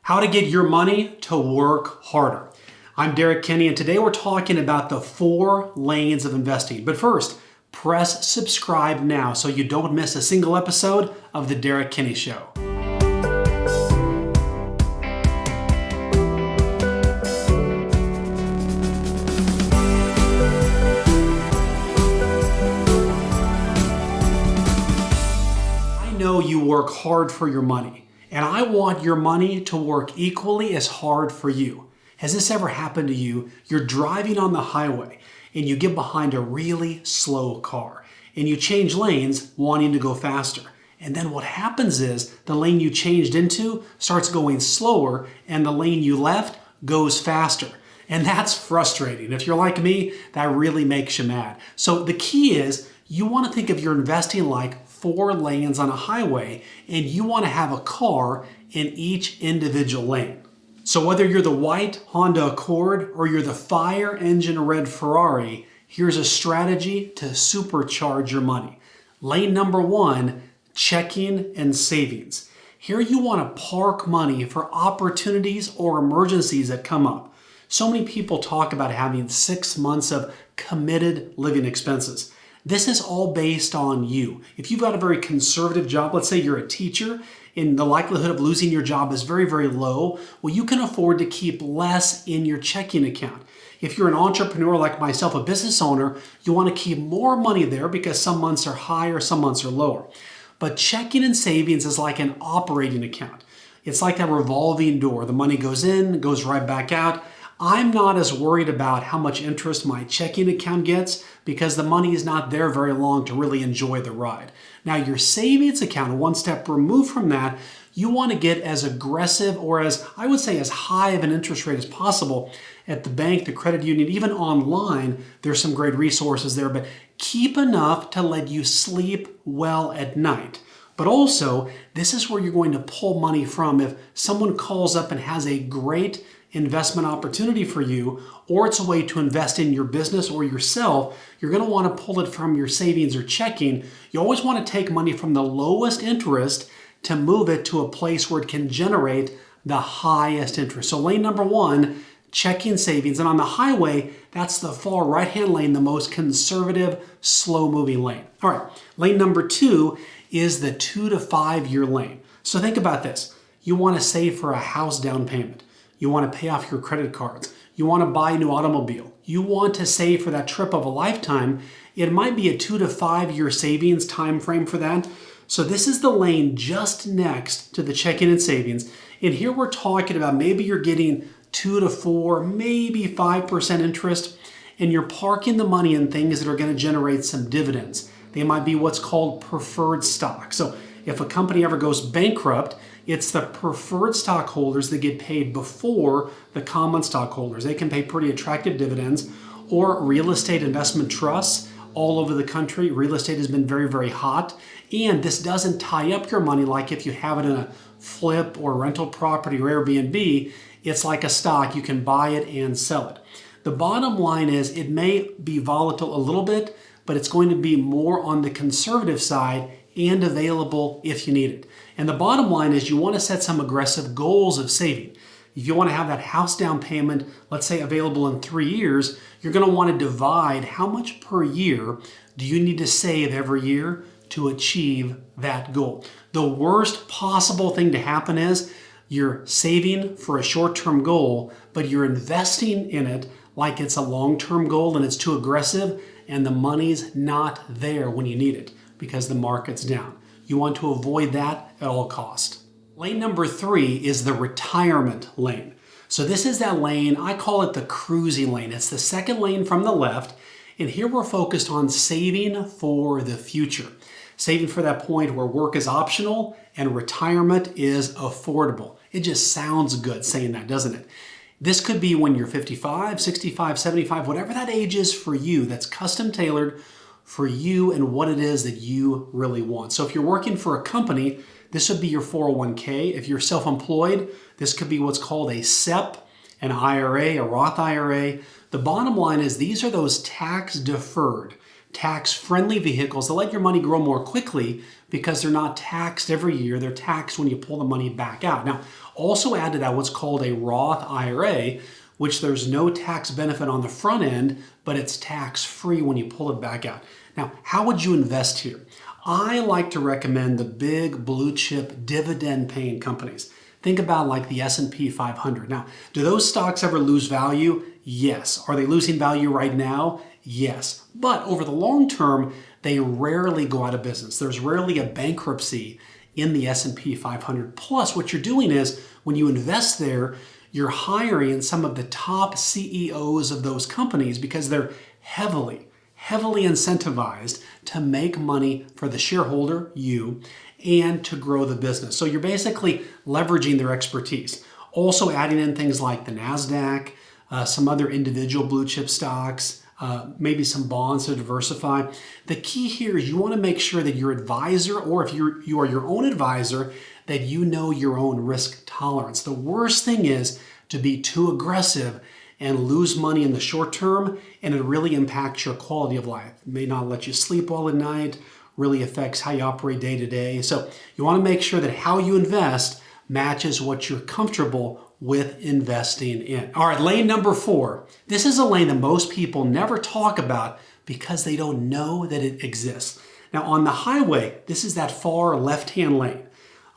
How to get your money to work harder. I'm Derek Kinney, and today we're talking about the 4 lanes of investing. But first, press subscribe now so you don't miss a single episode of The Derek Kinney Show. I know you work hard for your money. And I want your money to work equally as hard for you. Has this ever happened to you? You're driving on the highway and you get behind a really slow car and you change lanes wanting to go faster. And then what happens is the lane you changed into starts going slower and the lane you left goes faster. And that's frustrating. If you're like me, that really makes you mad. So the key is you want to think of your investing like 4 lanes on a highway, and you want to have a car in each individual lane. So whether you're the white Honda Accord or you're the fire engine red Ferrari, here's a strategy to supercharge your money. Lane number 1, checking and savings. Here you want to park money for opportunities or emergencies that come up. So many people talk about having 6 months of committed living expenses. This is all based on you. If you've got a very conservative job, let's say you're a teacher, and the likelihood of losing your job is very, very low, well, you can afford to keep less in your checking account. If you're an entrepreneur like myself, a business owner, you want to keep more money there because some months are higher, some months are lower. But checking and savings is like an operating account. It's like that revolving door. The money goes in, goes right back out. I'm not as worried about how much interest my checking account gets because the money is not there very long to really enjoy the ride. Now your savings account, one step removed from that, you want to get as aggressive or as, I would say, as high of an interest rate as possible at the bank, the credit union, even online. There's some great resources there, but keep enough to let you sleep well at night. But also, this is where you're going to pull money from if someone calls up and has a great investment opportunity for you, or it's a way to invest in your business or yourself. You're going to want to pull it from your savings or checking. You always want to take money from the lowest interest to move it to a place where it can generate the highest interest. So lane number 1, checking, savings. And on the highway, that's the far right-hand lane, the most conservative, slow-moving lane. All right, lane number 2 is the 2 to 5 year lane. So think about this. You want to save for a house down payment. You want to pay off your credit cards. You want to buy a new automobile. You want to save for that trip of a lifetime. It might be a 2 to 5 year savings time frame for that. So this is the lane just next to the checking and savings. And here we're talking about maybe you're getting 2 to 4, maybe 5% interest, and you're parking the money in things that are going to generate some dividends. They might be what's called preferred stock. So if a company ever goes bankrupt, it's the preferred stockholders that get paid before the common stockholders. They can pay pretty attractive dividends. Or real estate investment trusts all over the country. Real estate has been very, very hot. And this doesn't tie up your money like if you have it in a flip or rental property or Airbnb. It's like a stock. You can buy it and sell it. The bottom line is it may be volatile a little bit, but it's going to be more on the conservative side and available if you need it. And the bottom line is you want to set some aggressive goals of saving. If you want to have that house down payment, let's say available in 3 years, you're going to want to divide how much per year do you need to save every year to achieve that goal. The worst possible thing to happen is you're saving for a short-term goal, but you're investing in it like it's a long-term goal and it's too aggressive and the money's not there when you need it because the market's down. You want to avoid that at all costs. Lane number 3 is the retirement lane. So this is that lane, I call it the cruising lane. It's the second lane from the left. And here we're focused on saving for the future. Saving for that point where work is optional and retirement is affordable. It just sounds good saying that, doesn't it? This could be when you're 55, 65, 75, whatever that age is for you, that's custom tailored for you and what it is that you really want. So if you're working for a company, this would be your 401k. If you're self-employed, this could be what's called a SEP, an IRA, a Roth IRA. The bottom line is these are those tax-deferred, tax-friendly vehicles that let your money grow more quickly because they're not taxed every year. They're taxed when you pull the money back out. Now, Also add to that what's called a Roth IRA, which there's no tax benefit on the front end, but it's tax-free when you pull it back out. Now, how would you invest here? I like to recommend the big blue chip dividend paying companies. Think about like the S&P 500. Now, do those stocks ever lose value? Yes. Are they losing value right now? Yes. But over the long term, they rarely go out of business. There's rarely a bankruptcy in the S&P 500. Plus, what you're doing is when you invest there, you're hiring some of the top CEOs of those companies because they're heavily incentivized to make money for the shareholder, you, and to grow the business. So you're basically leveraging their expertise. Also adding in things like the NASDAQ, some other individual blue chip stocks, maybe some bonds to diversify. The key here is you want to make sure that your advisor, or if you are your own advisor, that you know your own risk tolerance. The worst thing is to be too aggressive and lose money in the short term, and it really impacts your quality of life. It may not let you sleep well at night, really affects how you operate day to day. So you want to make sure that how you invest matches what you're comfortable with investing in. All right, lane number 4. This is a lane that most people never talk about because they don't know that it exists. Now on the highway, this is that far left-hand lane.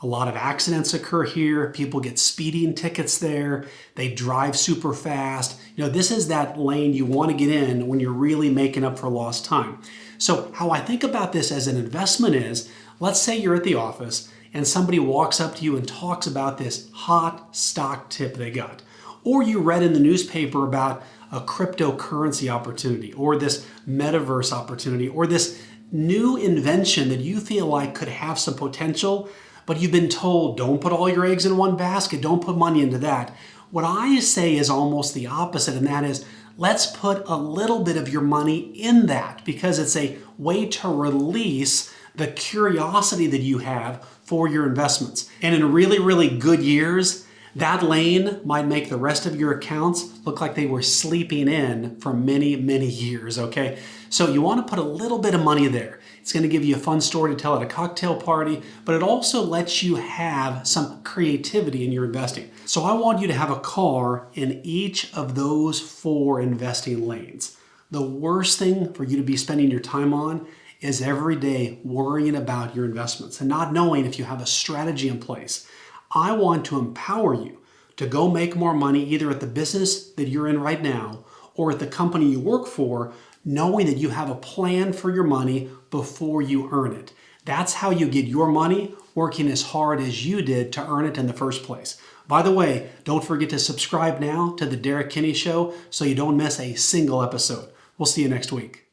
A lot of accidents occur here. People get speeding tickets there. They drive super fast. This is that lane you want to get in when you're really making up for lost time. So how I think about this as an investment is, let's say you're at the office and somebody walks up to you and talks about this hot stock tip they got. Or you read in the newspaper about a cryptocurrency opportunity, or this metaverse opportunity, or this new invention that you feel like could have some potential, but you've been told, don't put all your eggs in one basket, don't put money into that. What I say is almost the opposite, and that is, let's put a little bit of your money in that, because it's a way to release the curiosity that you have for your investments. And in really good years, that lane might make the rest of your accounts look like they were sleeping in for many years, okay? So you want to put a little bit of money there. It's going to give you a fun story to tell at a cocktail party, but it also lets you have some creativity in your investing. So I want you to have a car in each of those 4 investing lanes. The worst thing for you to be spending your time on is every day worrying about your investments and not knowing if you have a strategy in place. I want to empower you to go make more money either at the business that you're in right now or at the company you work for, knowing that you have a plan for your money before you earn it. That's how you get your money, working as hard as you did to earn it in the first place. By the way, don't forget to subscribe now to The Derek Kinney Show so you don't miss a single episode. We'll see you next week.